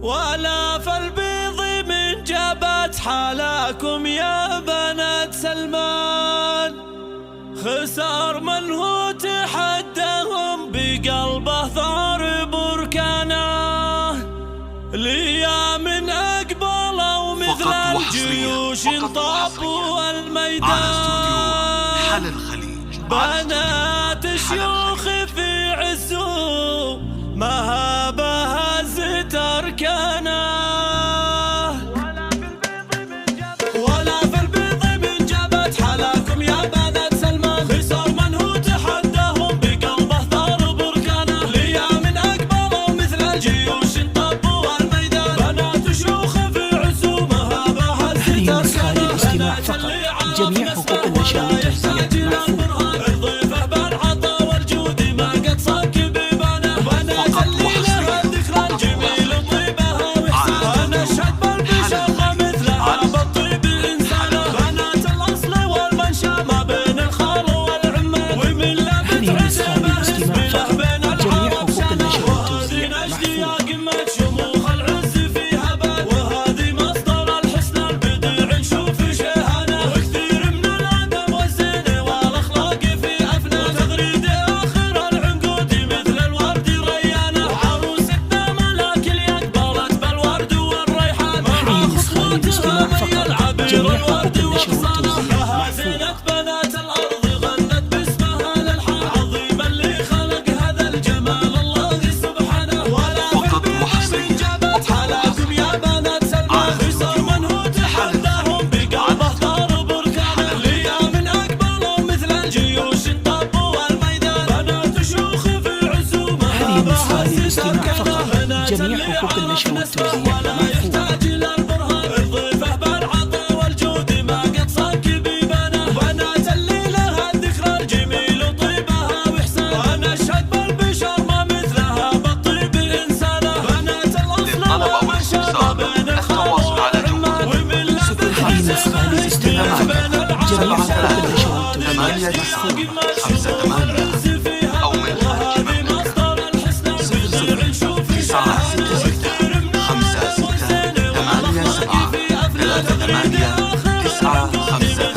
ولا فالبيض من جبت حالاكم يا بنات سلمان. خسار من هو تحداهم بقلبه ثار بركانه، ليا من أقبله مثل الجيوش انطبوا الميدان. بنات شيوخ في عزو مهابها زت أركانه، ولا في البيض من جبت حالاكم يا بنات سلمان. خسار من هو تحداهم بقلبه ثار بركانه، ليا من أقبله مثل الجيوش انطبوا الميدان. بنات شيوخ في عزو مهابها زت أركانه. الاستماع فقط، جميع حقوق النشر والتوزيع مرفوضة. الضيفة بالعطا والجود ما قد صك ببانه. بنات الليلة الذكرى الجميل طيبها وإحسانه. نشهد بالبشارة مثلها بالطيب إنسانه. بنات الأصل والمنشأ ما بين الخال والعمان، ومن لبت عزمه اسمه بين العار وبسنه. وهذه نجدي يا قمة شموخ العز فيها بان، وهذه مصدر الحسن البديع نشوف شيهانه. وكثير من الادب والزين والاخلاق في افنان، تغريد اخر العنقود مثل الورد ريانه. وعروستنا ملاك يقبلت بالورد والريحان، مع خطوتها مي العبير الورد واغصانه. لها زينة بنات الارض غنت باسمها الالحان، عظيم اللي خلق هذا الجمال الله سبحانه. ولا في البيض من جبت حالاكم يا بنات سلمان. خسار من هو تحداهم بقلبه ثار بركانه، ليا من أقبله مثل الجيوش انطبوا الميدان. بنات شيوخ في عزو مهابها زت أركانه. جميع حقوق النشر والتوزيع ولا مرفوضة. يحتاج إلى البرهان، الضيفة بالعطا والجود ما قد صك ببانه. بنات الليلة الذكرى الجميل طيبها وإحسانه. نشهد بالبشر ما مثلها بالطيب إنسانه. بنات الأصل والمنشأ ما بين الخال والعمان، ومن لبت عزمه اسمه بين العار وبسنه. ثمانية تسعة خمسة ثمانية أو من وهذه مصدر الحسن البديع نشوف تسعة ستة ستة خمسة ستة ثمانية سبعة ثلاثة ثمانية تسعة خمسة